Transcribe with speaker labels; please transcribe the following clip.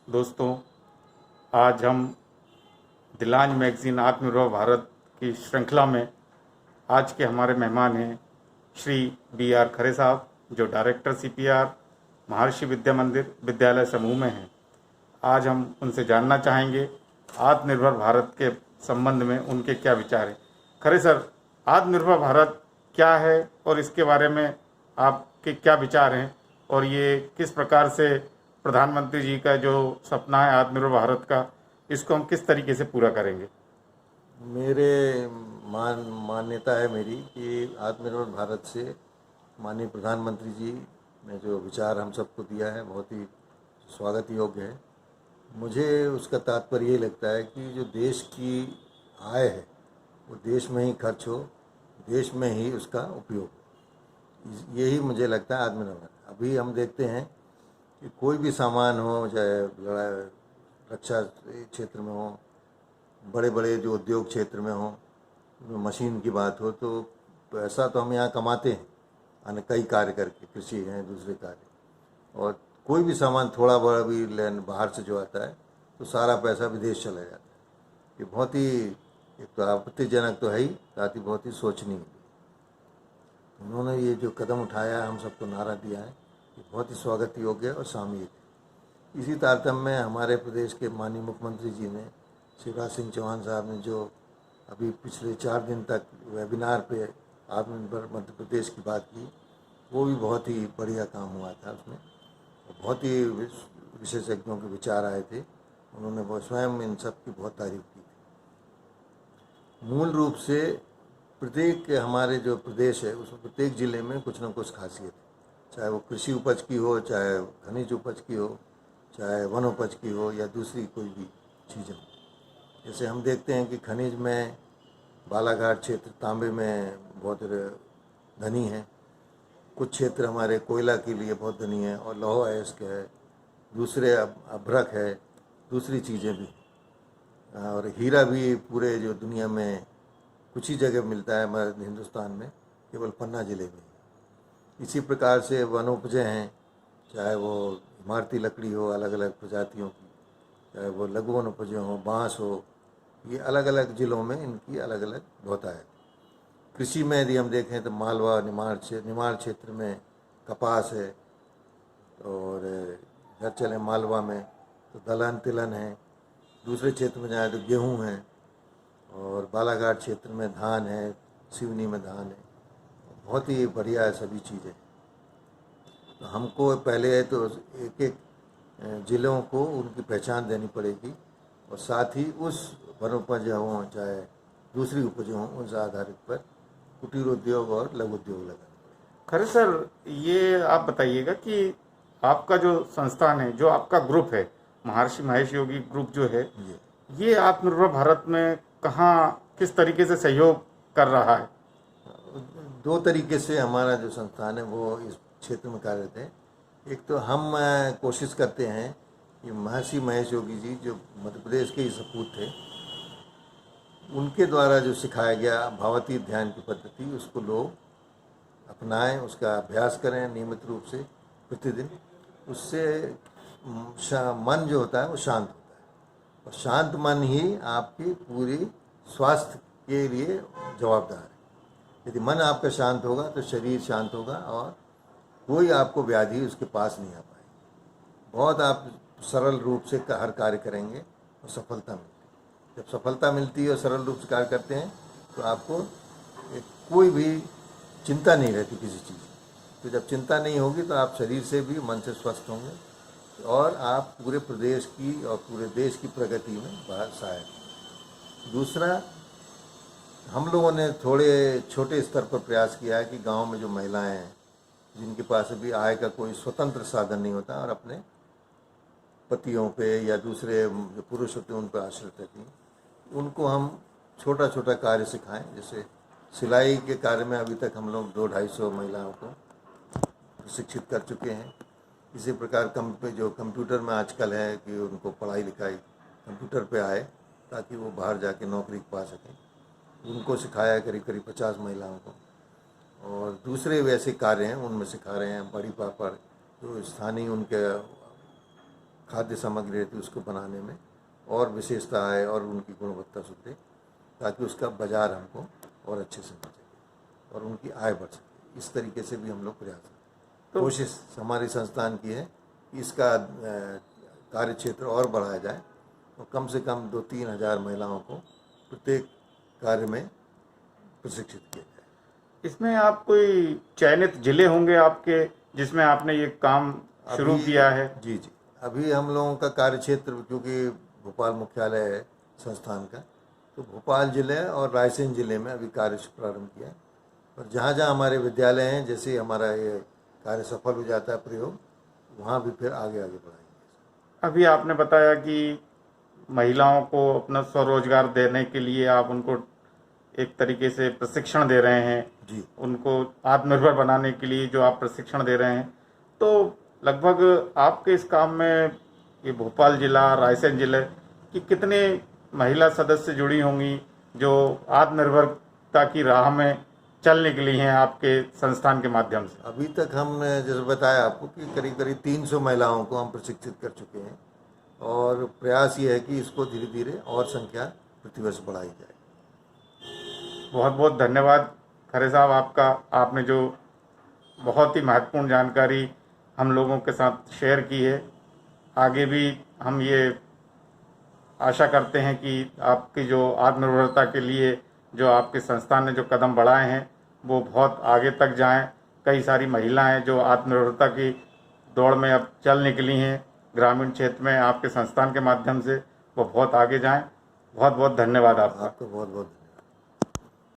Speaker 1: दोस्तों, आज हम दिलांज मैगज़ीन आत्मनिर्भर भारत की श्रृंखला में आज के हमारे मेहमान हैं श्री बी आर खरे साहब, जो डायरेक्टर सीपीआर महर्षि विद्या मंदिर विद्यालय समूह में हैं। आज हम उनसे जानना चाहेंगे आत्मनिर्भर भारत के संबंध में उनके क्या विचार हैं। खरे सर, आत्मनिर्भर भारत क्या है और इसके बारे में आपके क्या विचार हैं, और ये किस प्रकार से प्रधानमंत्री जी का जो सपना है आत्मनिर्भर भारत का, इसको हम किस तरीके से पूरा करेंगे?
Speaker 2: मेरे मान्यता है मेरी कि आत्मनिर्भर भारत से माननीय प्रधानमंत्री जी ने जो विचार हम सबको दिया है बहुत ही स्वागत योग्य है। मुझे उसका तात्पर्य ये लगता है कि जो देश की आय है वो देश में ही खर्च हो, देश में ही उसका उपयोग हो। यही मुझे लगता है आत्मनिर्भर। अभी हम देखते हैं कि कोई भी सामान हो, चाहे रक्षा क्षेत्र में हो, बड़े बड़े जो उद्योग क्षेत्र में हो, मशीन की बात हो, तो पैसा तो हम यहाँ कमाते हैं अन्य कई कार्य करके, कृषि हैं, दूसरे कार्य, और कोई भी सामान थोड़ा बड़ा भी लेन बाहर से जो आता है तो सारा पैसा विदेश चला जाता है। ये बहुत ही एक तो आपत्तिजनक तो है ही, साथ ही बहुत ही सोचनीय। उन्होंने ये जो कदम उठाया, हम सबको नारा दिया है, ये बहुत ही स्वागत योग्य और सामयिक है। इसी तारतम्य में हमारे प्रदेश के माननीय मुख्यमंत्री जी ने, शिवराज सिंह चौहान साहब ने, जो अभी पिछले 4 दिन तक वेबिनार पे आत्मनिर्भर मध्य प्रदेश की बात की, वो भी बहुत ही बढ़िया काम हुआ था उसमें। बहुत ही विशेषज्ञों के विचार आए थे, उन्होंने वो स्वयं इन सब की बहुत तारीफ की थी। मूल रूप से प्रत्येक हमारे जो प्रदेश है उसमें प्रत्येक ज़िले में कुछ न कुछ खासियत है, चाहे वो कृषि उपज की हो, चाहे खनिज उपज की हो, चाहे वन उपज की हो, या दूसरी कोई भी चीज़ें हो। जैसे हम देखते हैं कि खनिज में बालाघाट क्षेत्र तांबे में बहुत धनी है, कुछ क्षेत्र हमारे कोयला के लिए बहुत धनी है, और लौह अयस्क है, दूसरे अभ्रक है, दूसरी चीज़ें भी, और हीरा भी पूरे जो दुनिया में कुछ ही जगह मिलता है, हमारे हिंदुस्तान में केवल पन्ना ज़िले में। इसी प्रकार से वनोपजें हैं, चाहे वो इमारती लकड़ी हो अलग अलग प्रजातियों की, चाहे वो लघु वनोपजें हो, बाँस हो, ये अलग अलग ज़िलों में इनकी अलग अलग बहुतायत है। कृषि में यदि हम देखें तो मालवा निमाड़ क्षेत्र में कपास है, और इधर चले मालवा में तो दलहन तिलहन है, दूसरे क्षेत्र में जाए तो गेहूँ है, और बालाघाट क्षेत्र में धान है, सिवनी में धान है। बहुत ही बढ़िया है सभी चीज़ें। तो हमको पहले तो एक एक ज़िलों को उनकी पहचान देनी पड़ेगी, और साथ ही उस वनोपज हों चाहे दूसरी उपज हों, उस आधारित पर कुटीर उद्योग और लघु उद्योग लगाना।
Speaker 1: खरे सर, ये आप बताइएगा कि आपका जो संस्थान है, जो आपका ग्रुप है, महर्षि महेश योगी ग्रुप जो है, ये आत्मनिर्भर भारत में कहाँ किस तरीके से सहयोग कर रहा है?
Speaker 2: 2 तरीके से हमारा जो संस्थान है वो इस क्षेत्र में कार्यरत है। एक तो हम कोशिश करते हैं कि महर्षि महेश योगी जी जो मध्य प्रदेश के ही सपूत थे, उनके द्वारा जो सिखाया गया भावातीत ध्यान की पद्धति, उसको लोग अपनाएं, उसका अभ्यास करें नियमित रूप से प्रतिदिन। उससे मन जो होता है वो शांत होता है, और शांत मन ही आपकी पूरी स्वास्थ्य के लिए जवाबदार है। यदि मन आपका शांत होगा तो शरीर शांत होगा, और कोई आपको व्याधि उसके पास नहीं आ पाएगी। बहुत आप सरल रूप से हर कार्य करेंगे और सफलता मिलती है। जब सफलता मिलती है और सरल रूप से कार्य करते हैं तो आपको कोई भी चिंता नहीं रहती किसी चीज़ की। तो जब चिंता नहीं होगी तो आप शरीर से भी मन से स्वस्थ होंगे, और आप पूरे प्रदेश की और पूरे देश की प्रगति में बहुत सहायक। दूसरा, हम लोगों ने थोड़े छोटे स्तर पर प्रयास किया है कि गांव में जो महिलाएं हैं, जिनके पास अभी आय का कोई स्वतंत्र साधन नहीं होता, और अपने पतियों पे या दूसरे जो पुरुष होते हैं उन पर आश्रित रहती हैं, उनको हम छोटा छोटा कार्य सिखाएं। जैसे सिलाई के कार्य में अभी तक हम लोग 200-250 महिलाओं को प्रशिक्षित कर चुके हैं। इसी प्रकार जो कंप्यूटर में आजकल है कि उनको पढ़ाई लिखाई कंप्यूटर पे आए, ताकि वो बाहर जाके नौकरी पा सकें, उनको सिखाया करीब करीब 50 महिलाओं को। और दूसरे वैसे कार्य हैं उनमें सिखा रहे हैं, बड़ी पापड़ जो स्थानीय उनके खाद्य सामग्री रहती है उसको बनाने में और विशेषता आए और उनकी गुणवत्ता सुधरे, ताकि उसका बाज़ार हमको और अच्छे से मिल सके और उनकी आय बढ़ सके। इस तरीके से भी हम लोग प्रयास करते हैं। कोशिश हमारी संस्थान की है कि इसका कार्य क्षेत्र और बढ़ाया जाए और कम से कम 2-3 हज़ार महिलाओं को प्रत्येक कार्य में प्रशिक्षित किया जाए।
Speaker 1: इसमें आप कोई चयनित जिले होंगे आपके जिसमें आपने ये काम शुरू किया है?
Speaker 2: जी जी, अभी हम लोगों का कार्य क्षेत्र, क्योंकि भोपाल मुख्यालय है संस्थान का, तो भोपाल जिले और रायसेन जिले में अभी कार्य प्रारंभ किया है। और जहाँ जहाँ हमारे विद्यालय हैं, जैसे हमारा ये कार्य सफल हो जाता है प्रयोग, वहाँ भी फिर आगे आगे बढ़ाएंगे।
Speaker 1: अभी आपने बताया कि महिलाओं को अपना स्वरोजगार देने के लिए आप उनको एक तरीके से प्रशिक्षण दे रहे हैं
Speaker 2: जी,
Speaker 1: उनको आत्मनिर्भर बनाने के लिए जो आप प्रशिक्षण दे रहे हैं, तो लगभग आपके इस काम में ये भोपाल जिला, रायसेन जिले की कितने महिला सदस्य जुड़ी होंगी जो आत्मनिर्भरता की राह में चल निकली हैं आपके संस्थान के माध्यम से?
Speaker 2: अभी तक हमने जैसे बताया आपको कि करीब करीब 300 महिलाओं को हम प्रशिक्षित कर चुके हैं और प्रयास ये है कि इसको धीरे धीरे और संख्या प्रतिवर्ष बढ़ाई जाए।
Speaker 1: बहुत बहुत धन्यवाद खरे साहब आपका। आपने जो बहुत ही महत्वपूर्ण जानकारी हम लोगों के साथ शेयर की है। आगे भी हम ये आशा करते हैं कि आपकी जो आत्मनिर्भरता के लिए जो आपके संस्थान ने जो कदम बढ़ाए हैं वो बहुत आगे तक जाएं। कई सारी महिलाएं जो आत्मनिर्भरता की दौड़ में अब चल निकली हैं ग्रामीण क्षेत्र में आपके संस्थान के माध्यम से, वो बहुत आगे जाएं। बहुत बहुत धन्यवाद आपका।
Speaker 2: आपको बहुत बहुत